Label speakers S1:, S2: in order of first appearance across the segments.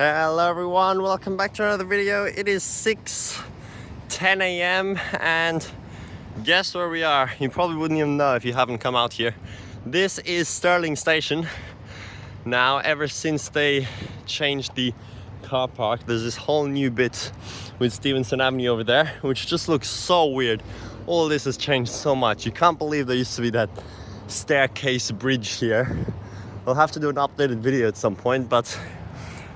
S1: Hello everyone, welcome back to another video. It is 6:10 a.m. and guess where we are? You probably wouldn't even know if you haven't come out here. This is Stirling Station. Now, ever since they changed the car park, there's this whole new bit with Stevenson Avenue over there, which just looks so weird. All this has changed so much. You can't believe there used to be that staircase bridge here. I'll have to do an updated video at some point, but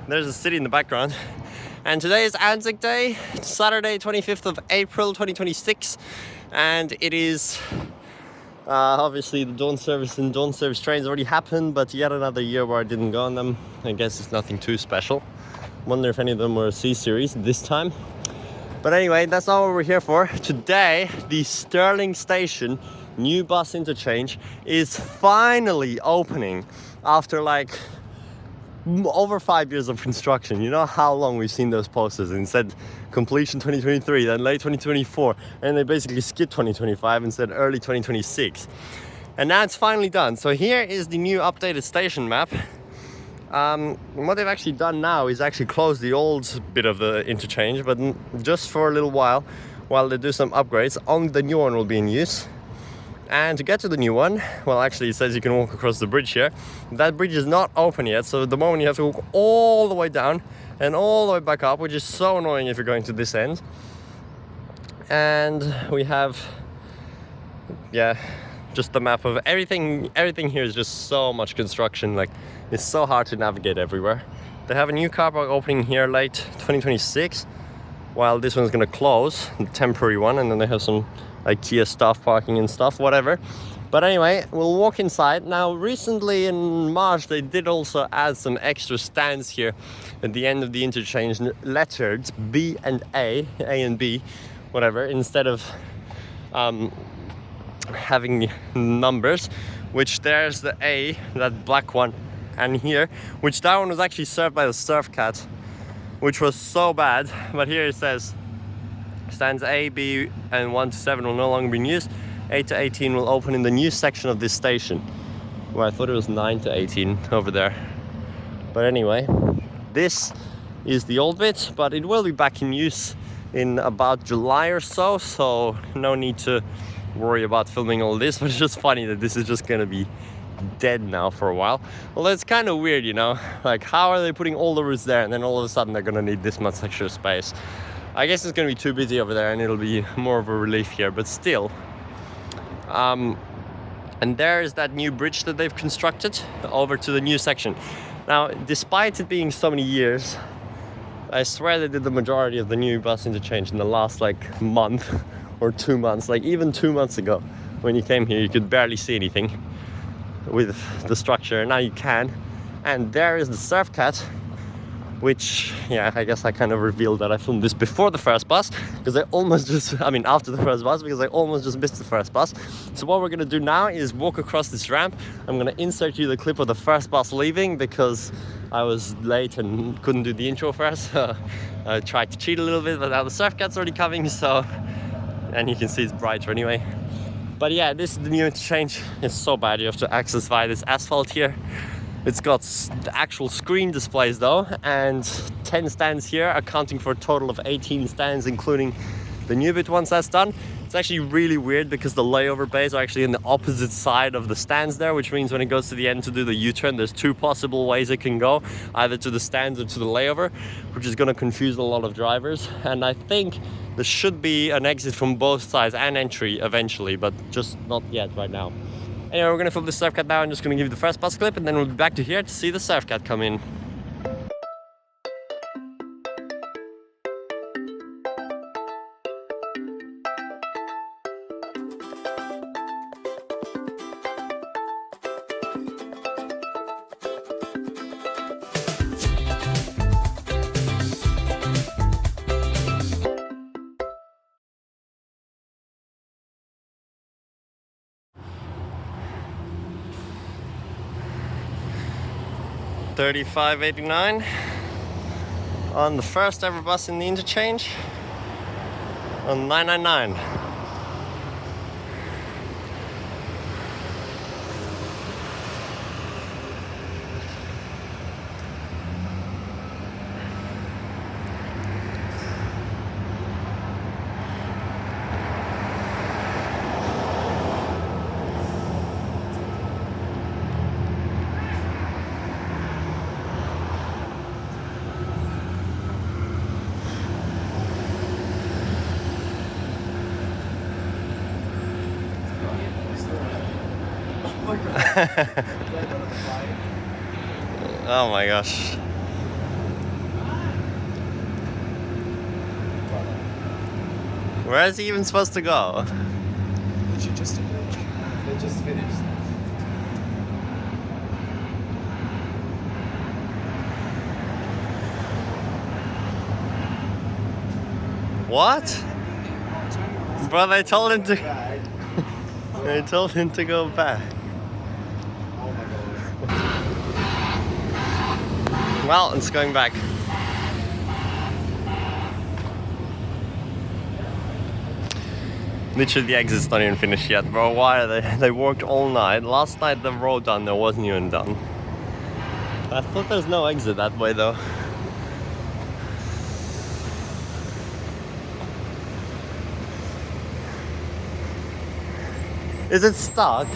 S1: there's a city in the background. And today is ANZAC Day, Saturday 25th of April 2026, and it is obviously the dawn service and dawn service trains already happened, but yet another year where I didn't go on them. I guess it's nothing too special. Wonder if any of them were a C-series this time. But anyway, that's not what we're here for. Today, the Stirling Station new bus interchange is finally opening after like over 5 years of construction. You know how long we've seen those posters and said completion 2023, then late 2024, and they basically skipped 2025 and said early 2026. And now it's finally done. So here is the new updated station map. What they've actually done now is actually close the old bit of the interchange, but just for a little while they do some upgrades. Only the new one will be in use. And to get to the new one, well, actually it says you can walk across the bridge here. That bridge is not open yet, so at the moment you have to walk all the way down and all the way back up, which is so annoying if you're going to this end. And we have, just the map of everything. Everything here is just so much construction, like it's so hard to navigate everywhere. They have a new car park opening here late 2026, while this one's gonna close, the temporary one, and then they have some IKEA stuff, parking and stuff, whatever. But anyway, we'll walk inside. Now, recently in March, they did also add some extra stands here at the end of the interchange, lettered B and A and B, whatever, instead of having numbers, which there's the A, that black one, and here, which that one was actually served by the Surf Cat, which was so bad. But here it says stands A, B, and 1 to 7 will no longer be in use. 8 to 18 will open in the new section of this station. Well, I thought it was 9 to 18 over there. But anyway, this is the old bit, but it will be back in use in about July or so, so no need to worry about filming all this. But it's just funny that this is just gonna be dead now for a while. Well, it's kind of weird, you know, like how are they putting all the routes there and then all of a sudden they're gonna need this much extra space? I guess it's gonna be too busy over there and it'll be more of a relief here, but still. And there is that new bridge that they've constructed over to the new section. Now, despite it being so many years, I swear they did the majority of the new bus interchange in the last like month or 2 months. Like even 2 months ago when you came here, you could barely see anything with the structure. Now you can. And there is the Surf Cat, which, I guess I kind of revealed that I filmed this before the first bus, because after the first bus, because I almost just missed the first bus. So what we're gonna do now is walk across this ramp. I'm gonna insert you the clip of the first bus leaving, because I was late and couldn't do the intro first. I tried to cheat a little bit, but now the Surf Cat's already coming, so, and you can see it's brighter anyway. But yeah, this is the new interchange. It's so bad, you have to access via this asphalt here. It's got actual screen displays though, and 10 stands here, accounting for a total of 18 stands, including the new bit once that's done. It's actually really weird because the layover bays are actually on the opposite side of the stands there, which means when it goes to the end to do the U-turn, there's two possible ways it can go, either to the stands or to the layover, which is going to confuse a lot of drivers. And I think there should be an exit from both sides and entry eventually, but just not yet right now. Anyway, we're going to film the Surf Cat now. I'm just going to give you the first bus clip and then we'll be back to here to see the Surf Cat come in. $35.89 on the first ever bus in the interchange on $9.99. Oh my gosh. Where is he even supposed to go?
S2: They just finished.
S1: What? Bro, they told him to. They told him to go back.
S2: Oh my god.
S1: Well, it's going back. Literally, the exit's not even finished yet, bro. Why are they? They worked all night. Last night, the road down there wasn't even done. I thought there's no exit that way, though. Is it stuck?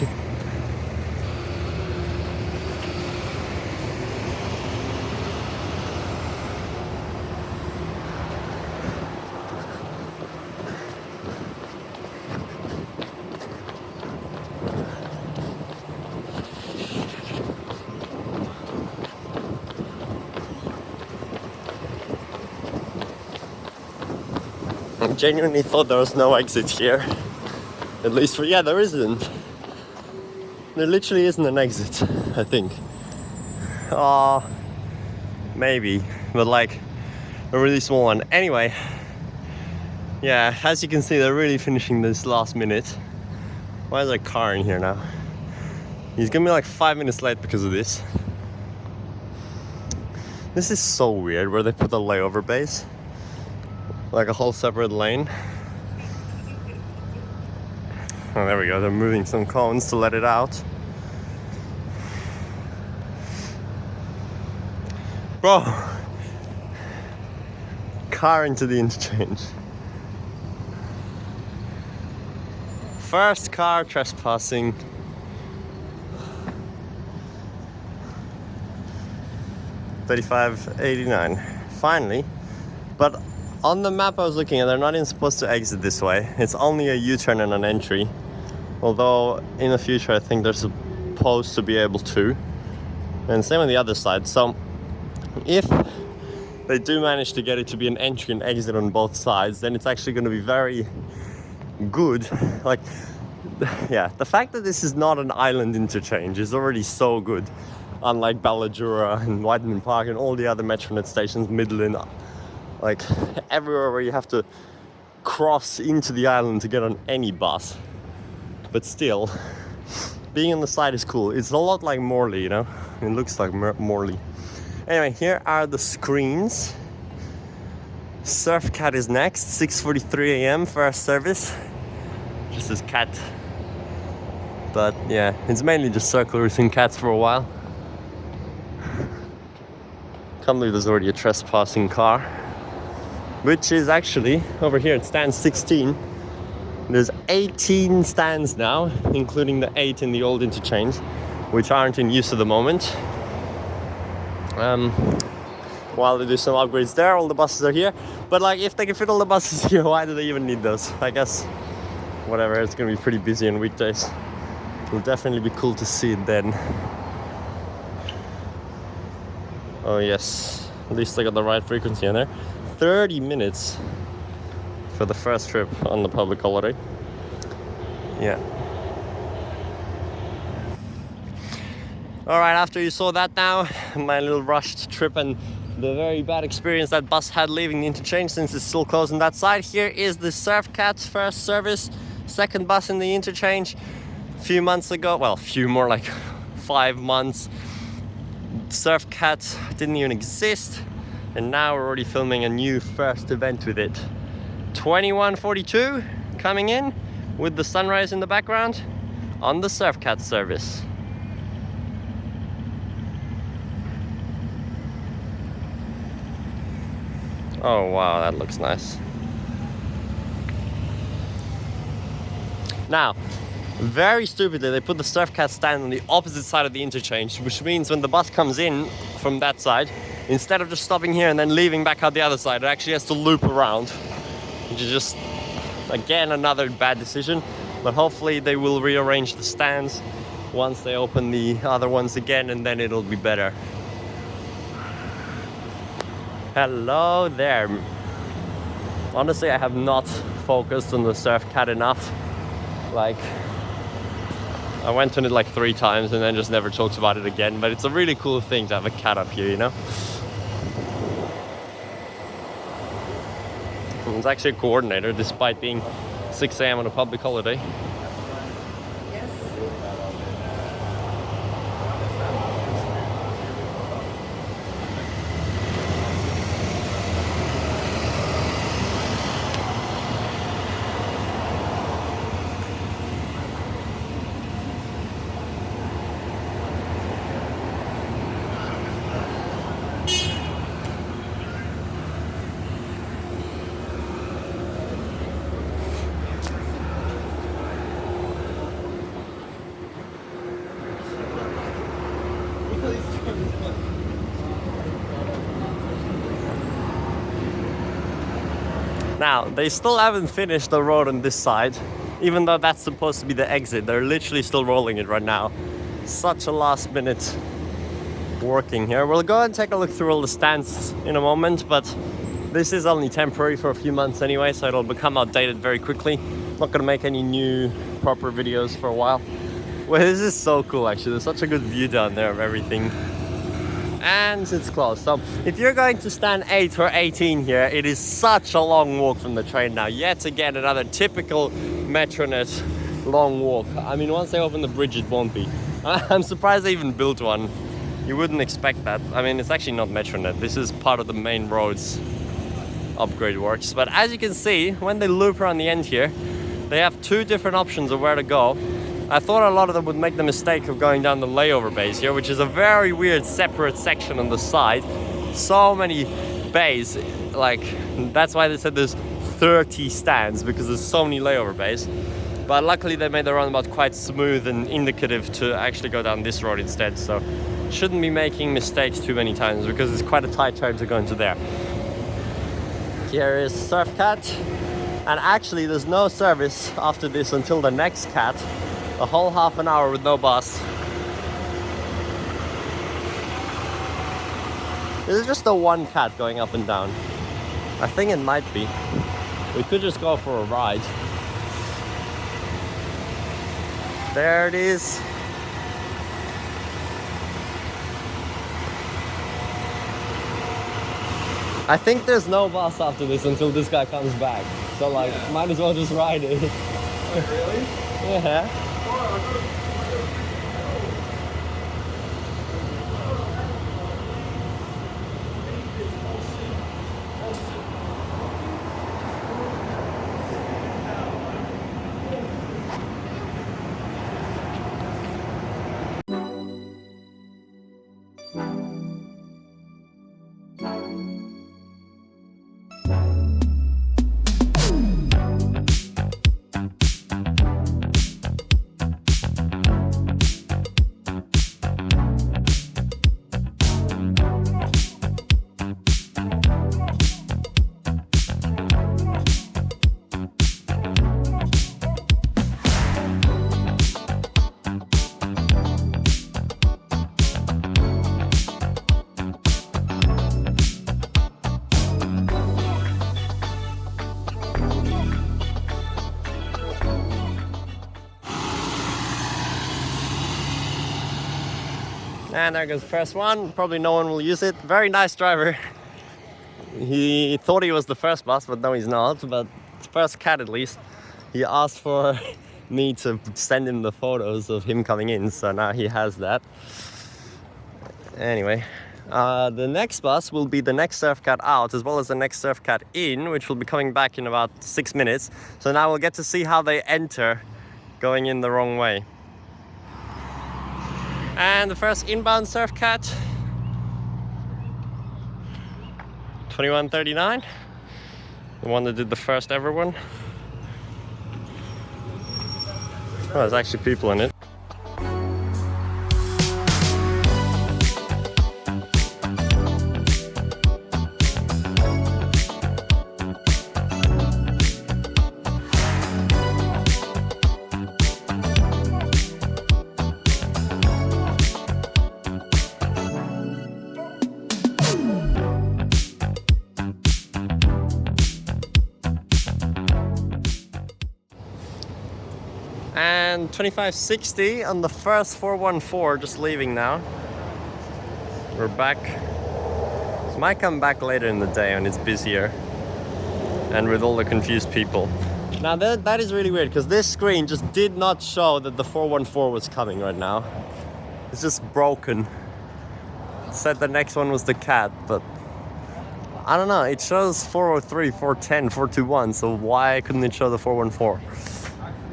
S1: I genuinely thought there was no exit here. At least for, yeah, there isn't. There literally isn't an exit, I think. Maybe, but like a really small one. Anyway, yeah, as you can see, they're really finishing this last minute. Why is there a car in here now? He's gonna be like 5 minutes late because of this. This is so weird where they put the layover base, like a whole separate lane. Oh, there we go, they're moving some cones to let it out. Bro! Car into the interchange. First car trespassing. $35.89. Finally. But on the map I was looking at, they're not even supposed to exit this way. It's only a U-turn and an entry. Although in the future I think they're supposed to be able to. And same on the other side. So if they do manage to get it to be an entry and exit on both sides, then it's actually going to be very good. Like, yeah, the fact that this is not an island interchange is already so good. Unlike Balladura and Whiteman Park and all the other Metronet stations, Midland, like everywhere where you have to cross into the island to get on any bus. But still, being on the side is cool. It's a lot like Morley, you know? It looks like Morley. Anyway, here are the screens. Surfcat is next, 6:43 a.m. first service. This is cat. But yeah, it's mainly just circlers and cats for a while. Can't believe there's already a trespassing car. Which is actually, over here it stands 16. There's 18 stands now, including the 8 in the old interchange, which aren't in use at the moment. While they do some upgrades there, all the buses are here. But like, if they can fit all the buses here, why do they even need those? I guess, whatever, it's gonna be pretty busy on weekdays. It'll definitely be cool to see it then. Oh yes, at least I got the right frequency in there. 30 minutes for the first trip on the public holiday. Yeah. Alright, after you saw that now, my little rushed trip and the very bad experience that bus had leaving the interchange since it's still closed on that side, here is the Surfcat's first service, second bus in the interchange. A few months ago, well, few more like 5 months, Surfcat didn't even exist, and now we're already filming a new first event with it. 21:42 coming in with the sunrise in the background on the Surfcat service. Oh wow, that looks nice. Now, very stupidly, they put the Surfcat stand on the opposite side of the interchange, which means when the bus comes in from that side, instead of just stopping here and then leaving back out the other side, it actually has to loop around, which is just, again, another bad decision. But hopefully they will rearrange the stands once they open the other ones again, and then it'll be better. Hello there. Honestly, I have not focused on the surf cat enough. Like, I went on it like 3 times and then just never talked about it again. But it's a really cool thing to have a cat up here, you know? It's actually a coordinator, despite being 6 a.m. on a public holiday. Now, they still haven't finished the road on this side, even though that's supposed to be the exit. They're literally still rolling it right now. Such a last minute working here. We'll go and take a look through all the stands in a moment, but this is only temporary for a few months anyway, so it'll become outdated very quickly. Not gonna make any new proper videos for a while. Well, this is so cool actually. There's such a good view down there of everything. And it's closed. So if you're going to stand 8 or 18 here, it is such a long walk from the train now. Yet again, another typical Metronet long walk. I mean, once they open the bridge, it won't be. I'm surprised they even built one. You wouldn't expect that. I mean, it's actually not Metronet. This is part of the main roads upgrade works. But as you can see, when they loop around the end here, they have 2 different options of where to go. I thought a lot of them would make the mistake of going down the layover bays here, which is a very weird separate section on the side. So many bays, like, that's why they said there's 30 stands, because there's so many layover bays. But luckily they made the roundabout quite smooth and indicative to actually go down this road instead, so shouldn't be making mistakes too many times, because it's quite a tight turn to go into there. Here is Surf Cat, and actually there's no service after this until the next cat. A whole half an hour with no bus. Is it just the one cat going up and down? I think it might be. We could just go for a ride. There it is. I think there's no bus after this until this guy comes back. So like, might as well just ride it.
S2: Oh, really?
S1: Yeah. And there goes the first one. Probably no one will use it. Very nice driver. He thought he was the first bus, but no, he's not. But first cat at least. He asked for me to send him the photos of him coming in, so now he has that. Anyway, the next bus will be the next surf cat out, as well as the next surf cat in, which will be coming back in about 6 minutes. So now we'll get to see how they enter going in the wrong way. And the first inbound surf cat, 2139, the one that did the first ever one. Oh, there's actually people in it. and 2560 on the first 414, just leaving now. We're back. Might come back later in the day when it's busier and with all the confused people. Now that is really weird because this screen just did not show that the 414 was coming right now. It's just broken. It said the next one was the cat, but I don't know. It shows 403, 410, 421, so why couldn't it show the 414?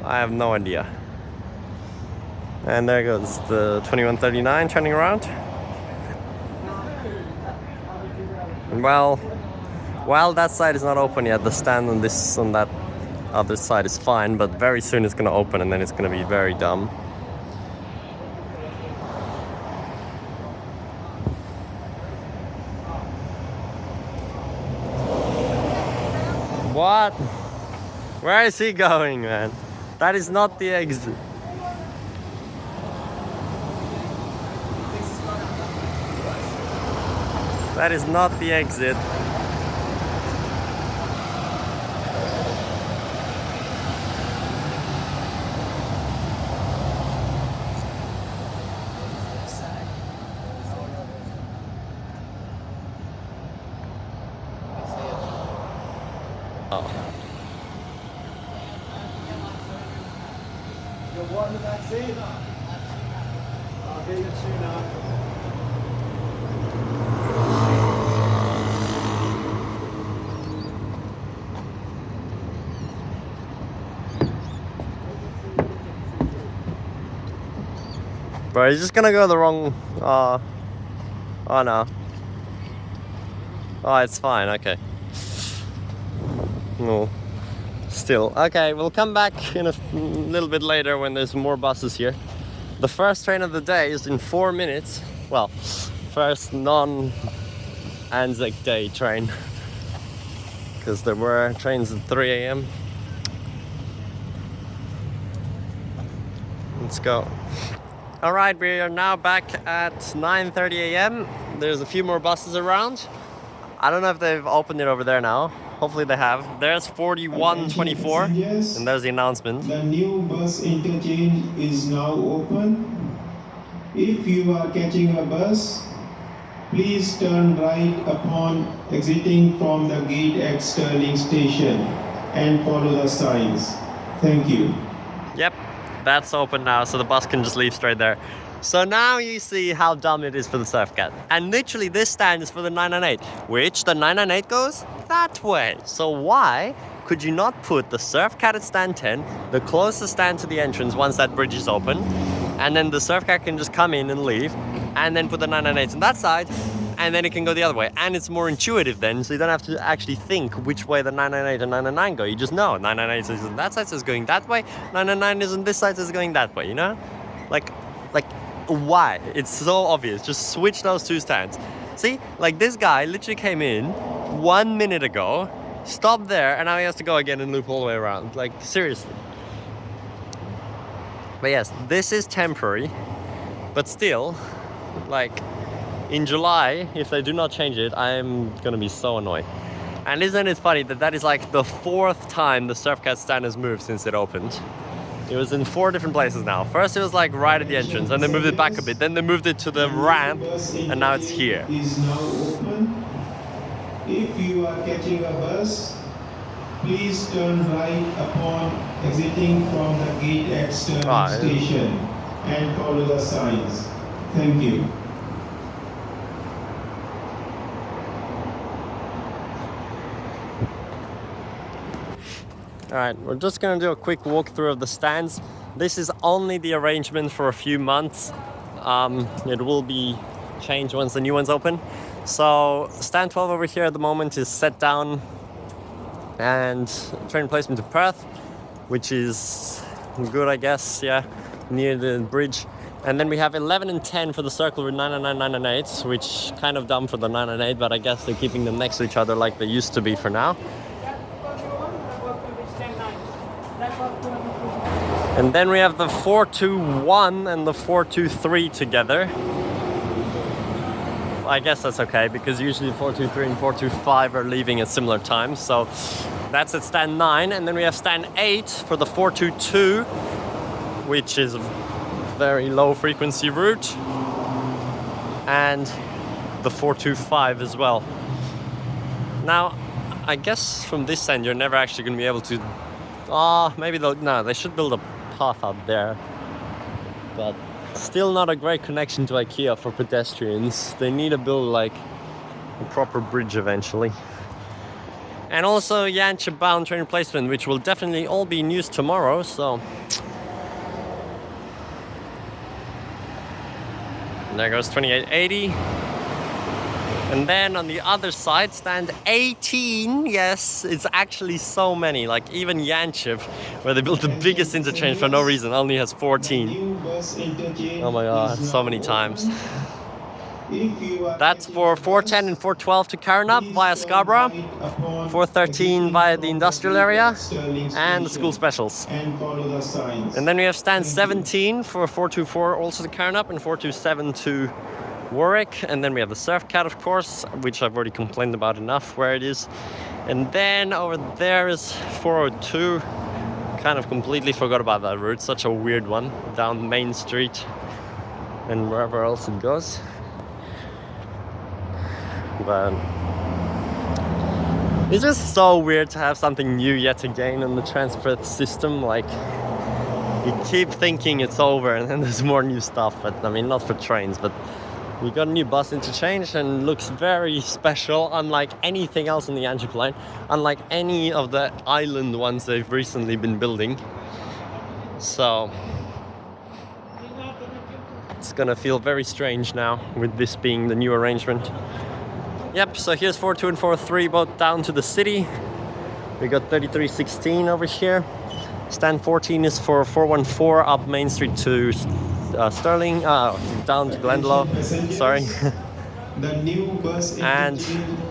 S1: I have no idea. And there goes the 2139 turning around. And while that side is not open yet, the stand on that other side is fine, but very soon it's gonna open and then it's gonna be very dumb. What? Where is he going, man? That is not the exit. That is not the exit.
S2: You're what in the back seat? I'll get your tuna.
S1: Bro, he's just gonna go the wrong... oh no. Oh, it's fine, okay. No. Still. Okay, we'll come back in a little bit later when there's more buses here. The first train of the day is in 4 minutes. Well, first non-ANZAC day train. Because there were trains at 3 a.m. Let's go. Alright, we are now back at 9:30 a.m. There's a few more buses around. I don't know if they've opened it over there now. Hopefully they have. There's 4124 and there's the announcement.
S3: The new bus interchange is now open. If you are catching a bus, please turn right upon exiting from the gate at Stirling Station and follow the signs. Thank you.
S1: Yep, that's open now, so the bus can just leave straight there. So now you see how dumb it is for the Surfcat. And literally this stand is for the 998, which the 998 goes that way. So why could you not put the Surfcat at stand 10, the closest stand to the entrance once that bridge is open, and then the Surfcat can just come in and leave, and then put the 998 on that side, and then it can go the other way. And it's more intuitive then, so you don't have to actually think which way the 998 and 999 go. You just know 998 is on that side, so it's going that way, 999 is on this side, so it's going that way, you know? Like, why? It's so obvious. Just switch those two stands. See, like this guy literally came in 1 minute ago, stopped there, and now he has to go again and loop all the way around. Like, seriously. But yes, this is temporary, but still, like, in July, if they do not change it, I'm gonna be so annoyed. And isn't it funny that that is like the 4th time the Surfcat stand has moved since it opened? It was in 4 different places now. First it was like right at the entrance, and they moved it back a bit. Then they moved it to the ramp, and now it's here.
S3: Is now open. If you are catching a bus, please turn right upon exiting from the gate at Stirling Station and follow the signs. Thank you.
S1: Alright, we're just gonna do a quick walkthrough of the stands. This is only the arrangement for a few months. It will be changed once the new one's open. So stand 12 over here at the moment is set down and train placement to Perth, which is good, I guess, yeah, near the bridge. And then we have 11 and 10 for the circle with 999 998s, which kind of dumb for the 998, but I guess they're keeping them next to each other like they used to be for now. And then we have the 421 and the 423 together. I guess that's okay, because usually 423 and 425 are leaving at similar times. So that's at stand 9. And then we have stand 8 for the 422 which is a very low frequency route, and the 425 as well. Now, I guess from this end you're never actually going to be able to. Maybe they should build a path out there, but still not a great connection to IKEA for pedestrians. They need to build like a proper bridge eventually. And also Yanchep bound train replacement, which will definitely all be news tomorrow, so. And there goes 2880. And then on the other side, stand 18. Yes, it's actually so many. Like even Yanchep, where they built the biggest interchange for no reason, only has 14. Oh my god, so many times. That's for 410 and 412 to Karrinyup via Scarborough, 413 via the industrial area, and the school specials. And then we have stand 17 for 424 also to Karrinyup, and 427 to Warwick. And then we have the Surfcat, of course, which I've already complained about enough where it is. And then over there is 402. Kind of completely forgot about that route, such a weird one, down Main Street and wherever else it goes. But it's just so weird to have something new yet again in the transport system. Like, you keep thinking it's over and then there's more new stuff. But I mean, not for trains, but we got a new bus interchange and looks very special, unlike anything else in the Yanchep line, unlike any of the island ones they've recently been building. So it's gonna feel very strange now with this being the new arrangement. Yep, so here's 42 and 43 both down to the city. We got 3316 over here. Stand 14 is for 414 up Main Street to Stirling, down to Glendalough, sorry.
S3: The new bus
S1: and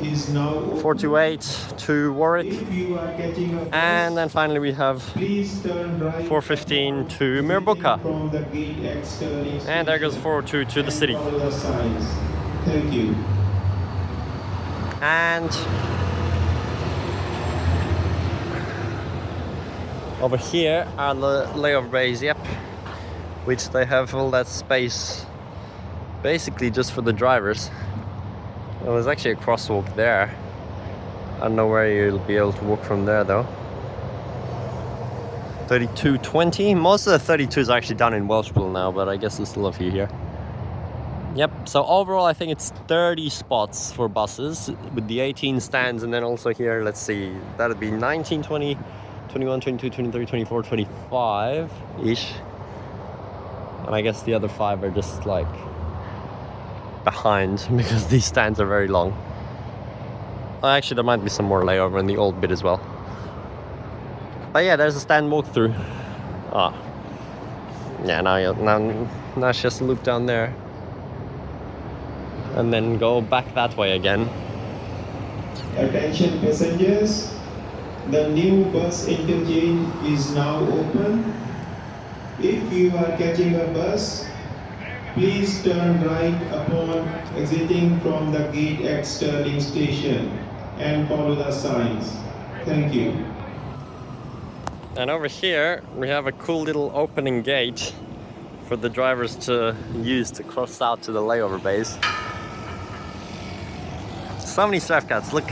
S3: is now
S1: 428 to Warwick.
S3: If you are catching a bus,
S1: and then finally we have
S3: please turn right
S1: 415 to Mirbuka.
S3: From the gate at Stirling Station.
S1: And there goes 402 to the city.
S3: Follow the signs. Thank you.
S1: And over here are the layover bays, yep, which they have all that space basically just for the drivers. Well, there's actually a crosswalk there. I don't know where you'll be able to walk from there though. 3220. Most of the 32s are actually done in Welshpool now, but I guess there's still a few here. Yep, so overall I think it's 30 spots for buses with the 18 stands, and then also here, let's see, that'd be 19, 20, 21, 22, 23, 24, 25-ish. And I guess the other 5 are just like behind because these stands are very long. Actually, there might be some more layover in the old bit as well. But yeah, there's a stand walkthrough. Yeah, now it's just a loop down there. And then go back that way again.
S3: Attention passengers, the new bus interchange is now open. If you are catching a bus, please turn right upon exiting from the gate at Stirling Station and follow the signs. Thank you.
S1: And over here we have a cool little opening gate for the drivers to use to cross out to the layover bays. So many Surfcats, look.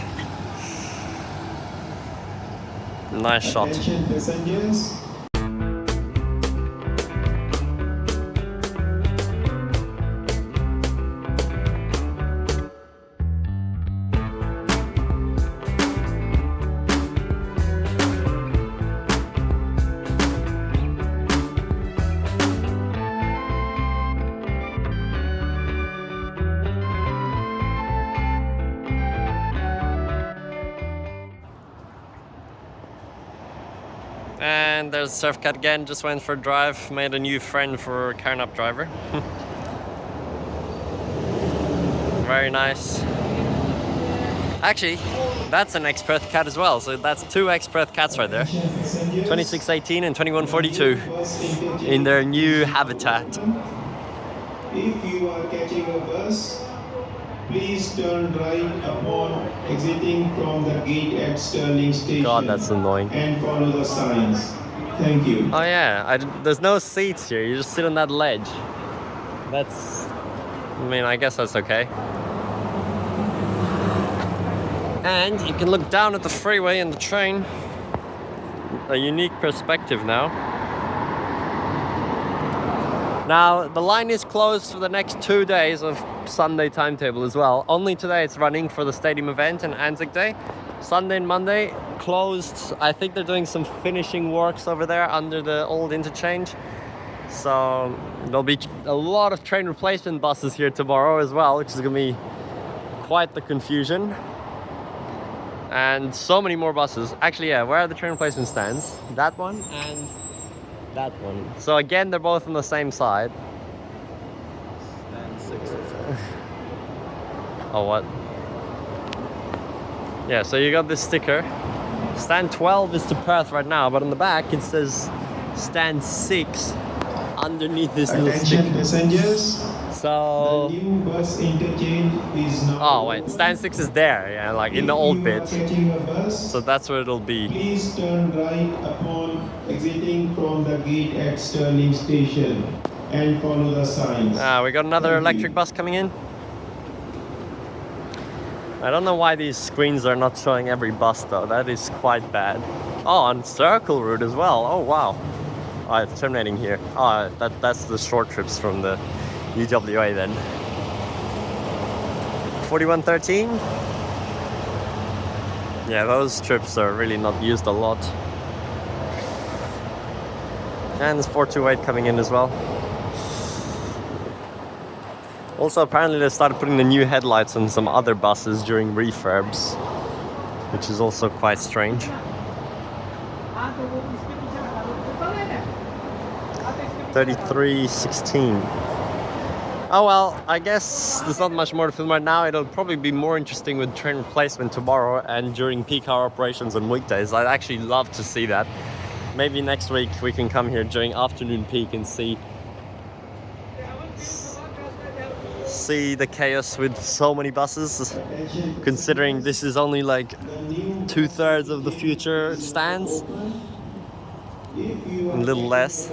S1: Nice shot.
S3: Attention passengers.
S1: And there's Surfcat again, just went for a drive, made a new friend for Karrinyup driver. Very nice. Actually, that's an ex-Perth cat as well, so that's 2 ex-Perth cats right there. 2618 and 2142 in their new habitat.
S3: If you are catching a bus, please turn right upon exiting from the gate at Stirling Station.
S1: God, that's annoying.
S3: And follow the signs. Thank you.
S1: Oh yeah, there's no seats here. You just sit on that ledge. That's, I mean, I guess that's okay. And you can look down at the freeway and the train. A unique perspective now. Now, the line is closed for the next 2 days of Sunday timetable as well. Only today it's running for the stadium event and ANZAC Day. Sunday and Monday closed. I think they're doing some finishing works over there under the old interchange. So there'll be a lot of train replacement buses here tomorrow as well, which is going to be quite the confusion. And so many more buses. Actually, yeah, where are the train replacement stands? That one and that one. So again, they're both on the same side. Stand 6. Oh, what? Yeah, so you got this sticker. Stand 12 is to Perth right now, but on the back it says stand 6 underneath this little
S3: Attention
S1: sticker.
S3: passengers.
S1: So...
S3: The new bus interchange is now
S1: Oh wait, stand 6 is there, yeah, like in the old bit.
S3: Catching a bus,
S1: So that's where it'll be.
S3: please turn right upon exiting from the gate at Stirling Station and follow the signs.
S1: We got another
S3: Thank
S1: electric
S3: you.
S1: bus coming in. I don't know why these screens are not showing every bus though. That is quite bad. Oh, on circle route as well. Oh wow. Oh, it's terminating here. Oh, that's the short trips from the UWA then. 4113. Yeah, those trips are really not used a lot. And there's 428 coming in as well. Also, apparently they started putting the new headlights on some other buses during refurbs, which is also quite strange. 3316. Oh well, I guess there's not much more to film right now. It'll probably be more interesting with train replacement tomorrow and during peak hour operations on weekdays. I'd actually love to see that. Maybe next week we can come here during afternoon peak and see the chaos with so many buses, considering this is only like 2/3 of the future stands, a little less.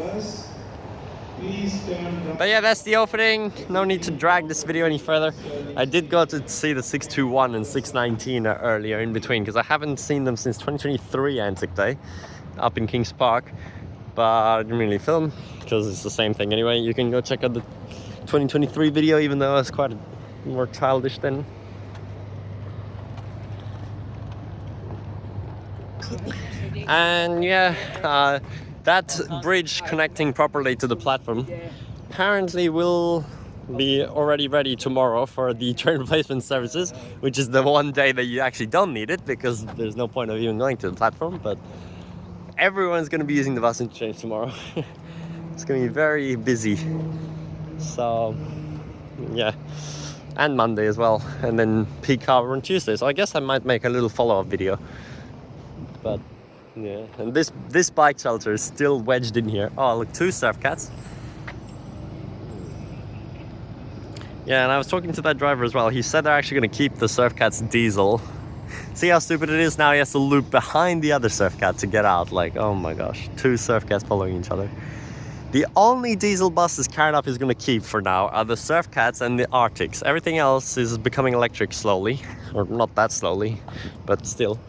S1: But yeah, that's the opening. No need to drag this video any further. I did go to see the 621 and 619 earlier in between, because I haven't seen them since 2023 ANZAC Day up in Kings Park, but I didn't really film because it's the same thing anyway. You can go check out the 2023 video, even though it's quite more childish then. And yeah, that bridge connecting properly to the platform apparently will be already ready tomorrow for the train replacement services, which is the one day that you actually don't need it because there's no point of even going to the platform. But everyone's going to be using the bus interchange tomorrow. It's going to be very busy. So yeah, and Monday as well, and then peak hour on Tuesday. So I guess I might make a little follow-up video. But yeah, and this bike shelter is still wedged in here. Oh look, 2 surf cats. Yeah, and I was talking to that driver as well. He said they're actually going to keep the surf cat's diesel. See how stupid it is? Now he has to loop behind the other surf cat to get out. Like, oh my gosh, 2 surf cats following each other. The only diesel buses Karrinyup is going to keep for now are the surf cats and the Arctics. Everything else is becoming electric slowly, or not that slowly, but still.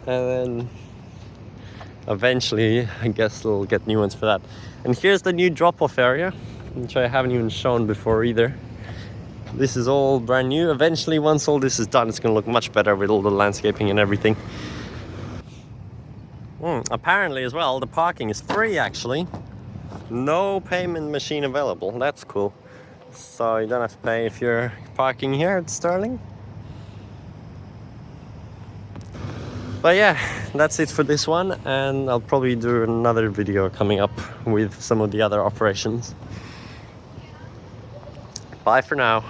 S1: And then eventually, I guess they'll get new ones for that. And here's the new drop-off area, which I haven't even shown before either. This is all brand new. Eventually, once all this is done, it's going to look much better with all the landscaping and everything. Apparently as well, the parking is free actually. No payment machine available. That's cool. So you don't have to pay if you're parking here at Stirling. But yeah, that's it for this one, and I'll probably do another video coming up with some of the other operations. Bye for now.